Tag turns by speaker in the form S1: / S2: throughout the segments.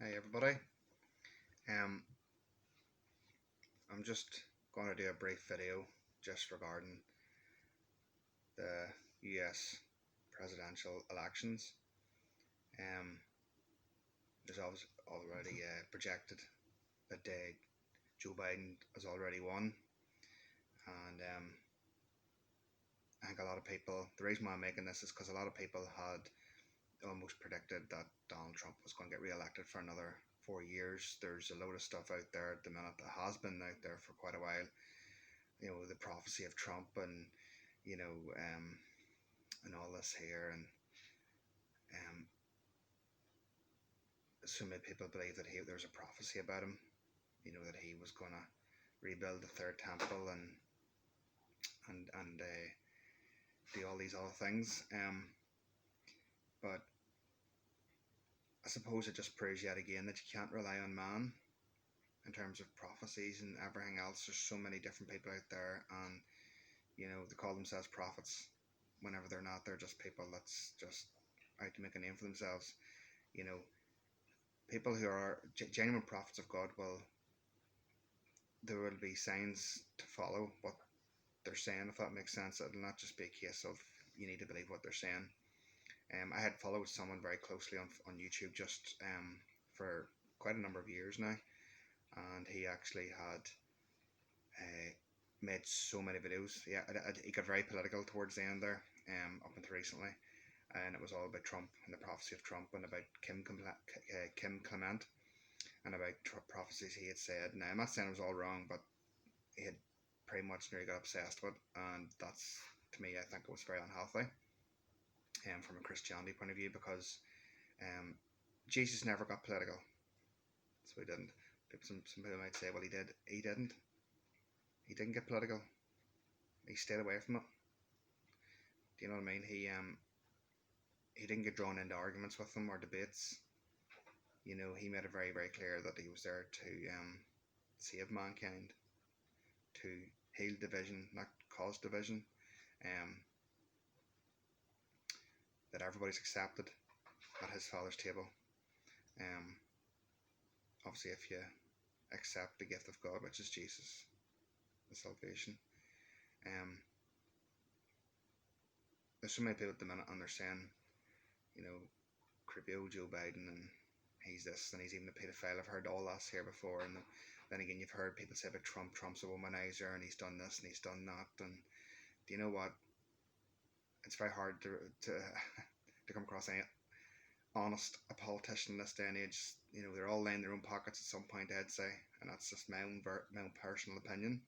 S1: Hi everybody. Um, I'm just going to do a brief video just regarding the US presidential elections. Um, there's already projected that Joe Biden has already won, and I think a lot of people. The reason why I'm making this is because a lot of people had almost predicted that Donald Trump was going to get re-elected for another 4 years. There's a load of stuff out there at the minute that has been out there for quite a while. The prophecy of Trump you know, um, and all this here, and um, so many people believe that there's a prophecy about him. That he was gonna rebuild the third temple and do all these other things. But I suppose it just proves yet again that you can't rely on man in terms of prophecies and everything else. There's so many different people out there, and they call themselves prophets whenever they're not. They're just people that's just out to make a name for themselves. You know, people who are genuine prophets of God there will be signs to follow what they're saying, if that makes sense. It'll not just be a case of you need to believe what they're saying. I had followed someone very closely on YouTube just for quite a number of years now, and he actually had made so many videos. Yeah, he got very political towards the end there, up until recently, and it was all about Trump and the prophecy of Trump and about Kim Clement and about prophecies he had said. Now, I'm not saying it was all wrong, but he had pretty much nearly got obsessed with it, and that's, to me, I think it was very unhealthy from a Christianity point of view, because Jesus never got political, so he didn't. Some people might say, well, he did. He didn't. He didn't get political. He stayed away from it. Do you know what I mean? He didn't get drawn into arguments with them or debates. He made it very, very clear that he was there to save mankind, to heal division, not cause division. That everybody's accepted at his Father's table. Obviously, if you accept the gift of God, which is Jesus, the salvation. There's so many people at the minute, and they're saying, creepy old Joe Biden, and he's this, and he's even a paedophile. I've heard all this here before, and then again, you've heard people say about Trump. Trump's a womanizer, and he's done this, and he's done that. And do you know what? It's very hard to to come across any honest a politician in this day and age. They're all laying their own pockets at some point, I'd say, and that's just my own personal opinion.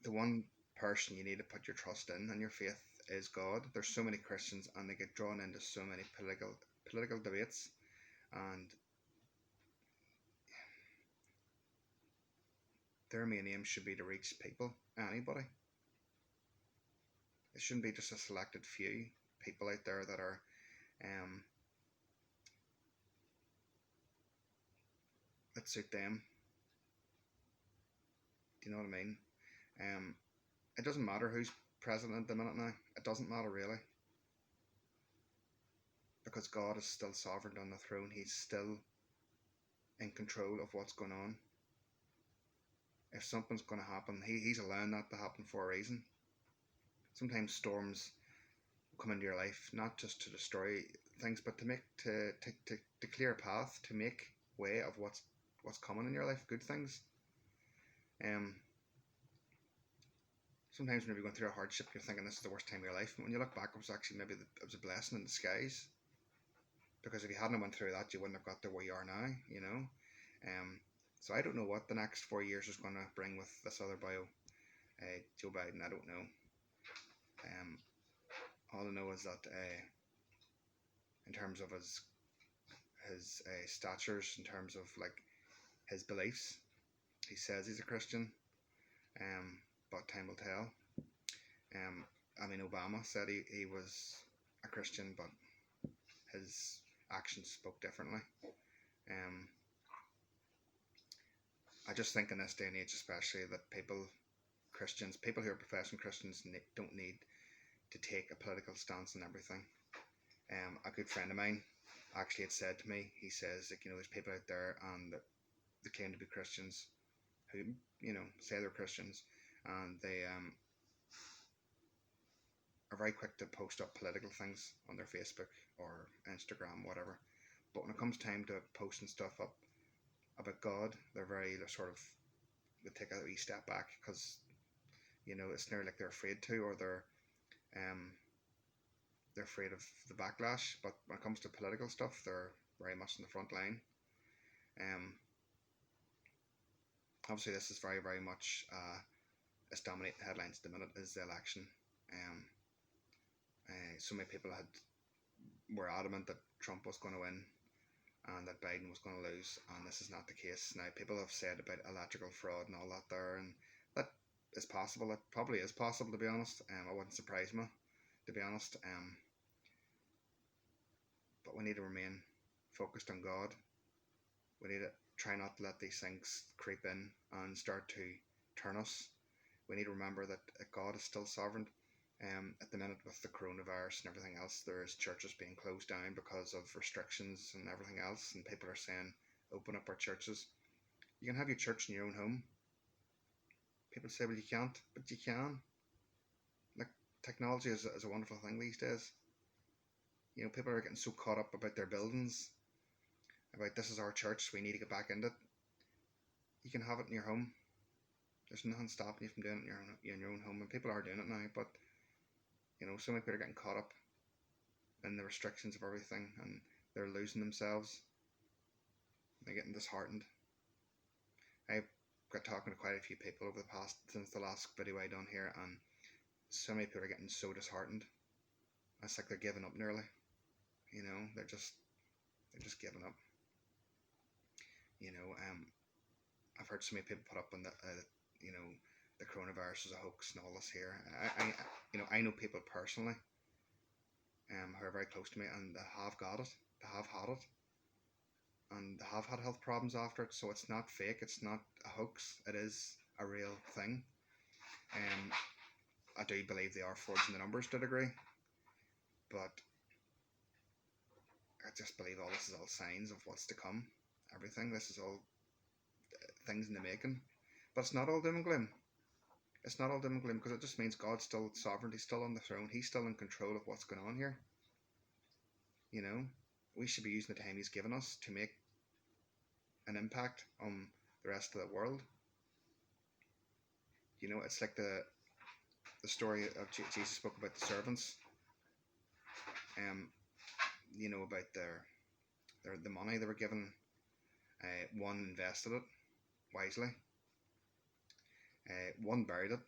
S1: The one person you need to put your trust in and your faith is God. There's so many Christians, and they get drawn into so many political debates, and their main aim should be to reach people, anybody. It shouldn't be just a selected few people out there that are that suit them. Do you know what I mean? It doesn't matter who's president at the minute now. It doesn't matter really, because God is still sovereign on the throne. He's still in control of what's going on. If something's going to happen, he's allowing that to happen for a reason. Sometimes storms come into your life not just to destroy things, but to clear a path, to make way of what's coming in your life, good things. Sometimes when you're going through a hardship, you're thinking this is the worst time of your life. And when you look back, it was actually maybe it was a blessing in disguise. Because if you hadn't went through that, you wouldn't have got to where you are now. So I don't know what the next 4 years is going to bring with this other Joe Biden. I don't know. All I know is that in terms of his statures, in terms of like his beliefs, he says he's a Christian. But time will tell. Obama said he was a Christian, but his actions spoke differently. I just think in this day and age, especially, that people who are professing Christians, don't need to take a political stance on everything. A good friend of mine actually had said to me, he says, like, there's people out there and they claim to be Christians who, say they're Christians, and they are very quick to post up political things on their Facebook or Instagram, whatever. But when it comes time to posting stuff up about God, they're sort of, they take a wee step back because, it's nearly like they're afraid to, or um, they're afraid of the backlash. But when it comes to political stuff, they're very much in the front line. Um, Obviously, this is very, very much it's dominating the headlines at the minute is the election. Um, so many people were adamant that Trump was going to win and that Biden was going to lose, and this is not the case. Now, people have said about electoral fraud and all that there, and that is possible. It probably is possible, to be honest. It wouldn't surprise me, to be honest. But we need to remain focused on God. We need to try not to let these things creep in and start to turn us. We need to remember that God is still sovereign. At the minute, with the coronavirus and everything else, there's churches being closed down because of restrictions and everything else, and people are saying, open up our churches. You can have your church in your own home. People say, well, you can't, but you can. Like, technology is a wonderful thing these days. People are getting so caught up about their buildings, about this is our church, we need to get back into it. You can have it in your home. There's nothing stopping you from doing it in your own home, and people are doing it now, but so many people are getting caught up in the restrictions of everything, and they're losing themselves. They're getting disheartened. I've got talking to quite a few people over the past, since the last video I done here, and so many people are getting so disheartened. It's like they're giving up nearly. They're just giving up. I've heard so many people put up on the coronavirus is a hoax and all this here. I know people personally, who are very close to me, and they have got it, they have had it, and they have had health problems after it. So it's not fake, it's not a hoax, it is a real thing. I do believe they are forging the numbers to a degree, but I just believe all this is all signs of what's to come. Everything, this is all things in the making. But it's not all doom and gloom. It's not all doom and gloom, because it just means God's still sovereign. He's still on the throne. He's still in control of what's going on here. We should be using the time He's given us to make an impact on the rest of the world. It's like the story of Jesus spoke about the servants. About the money they were given. One invested it wisely. One buried it.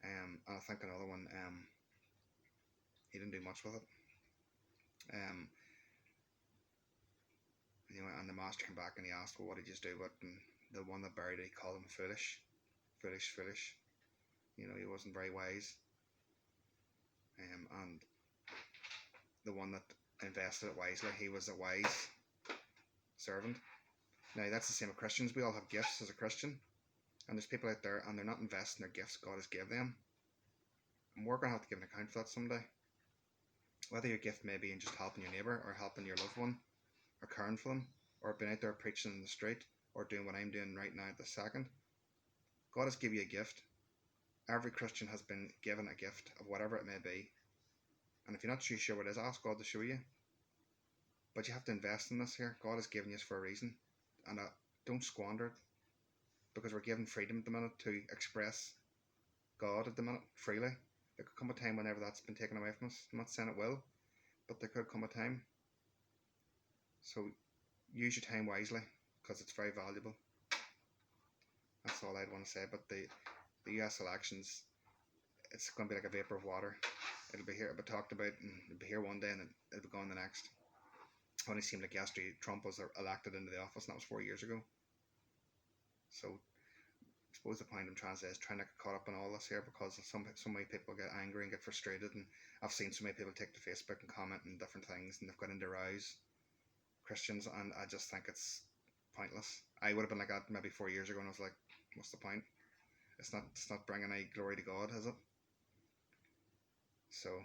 S1: And I think another one, he didn't do much with it. And the master came back and he asked, well, what did you do with it? And the one that buried it, he called him foolish. Foolish. He wasn't very wise. And the one that invested it wisely, he was a wise servant. Now, that's the same with Christians. We all have gifts as a Christian. And there's people out there and they're not investing their gifts God has given them. And we're going to have to give an account for that someday. Whether your gift may be in just helping your neighbour, or helping your loved one, or caring for them, or being out there preaching in the street, or doing what I'm doing right now at this second. God has given you a gift. Every Christian has been given a gift of whatever it may be. And if you're not too sure what it is, ask God to show you. But you have to invest in this here. God has given you this for a reason. And don't squander it. Because we're given freedom at the minute to express God at the minute freely. There could come a time whenever that's been taken away from us. I'm not saying it will, but there could come a time. So use your time wisely, because it's very valuable. That's all I'd want to say. But the US elections, it's going to be like a vapor of water. It'll be here, it'll be talked about, and it'll be here one day, and it'll be gone the next. It only seemed like yesterday Trump was elected into the office, and that was 4 years ago. So I suppose the point I'm trying to say is trying to get caught up in all this here, because so many people get angry and get frustrated, and I've seen so many people take to Facebook and comment on different things, and they've got into rows, Christians, and I just think it's pointless. I would have been like that maybe 4 years ago, and I was like, what's the point? It's not bringing any glory to God, is it? So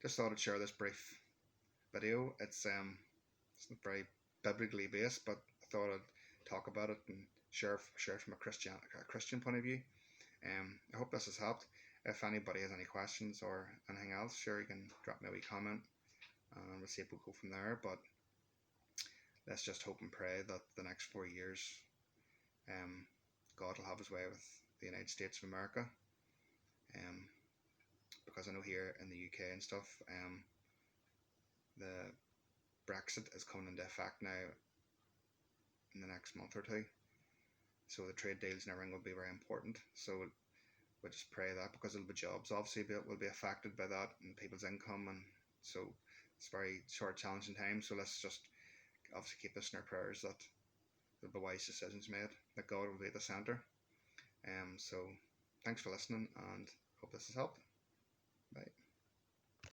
S1: just thought I'd share this brief video. It's not very biblically based, but I thought I'd talk about it and share from a Christian point of view. I hope this has helped. If anybody has any questions or anything else, sure, you can drop me a wee comment and we'll see if we'll go from there. But let's just hope and pray that the next 4 years, um, God will have his way with the United States of America. Because I know here in the UK and stuff, the Brexit is coming into effect now in the next month or two. So the trade deals and everything will be very important. So we'll just pray that, because there'll be jobs obviously will be affected by that, and people's income, and so it's very short, challenging time. So let's just obviously keep this in our prayers, that there'll be wise decisions made, that God will be at the centre. So thanks for listening, and hope this has helped. Bye.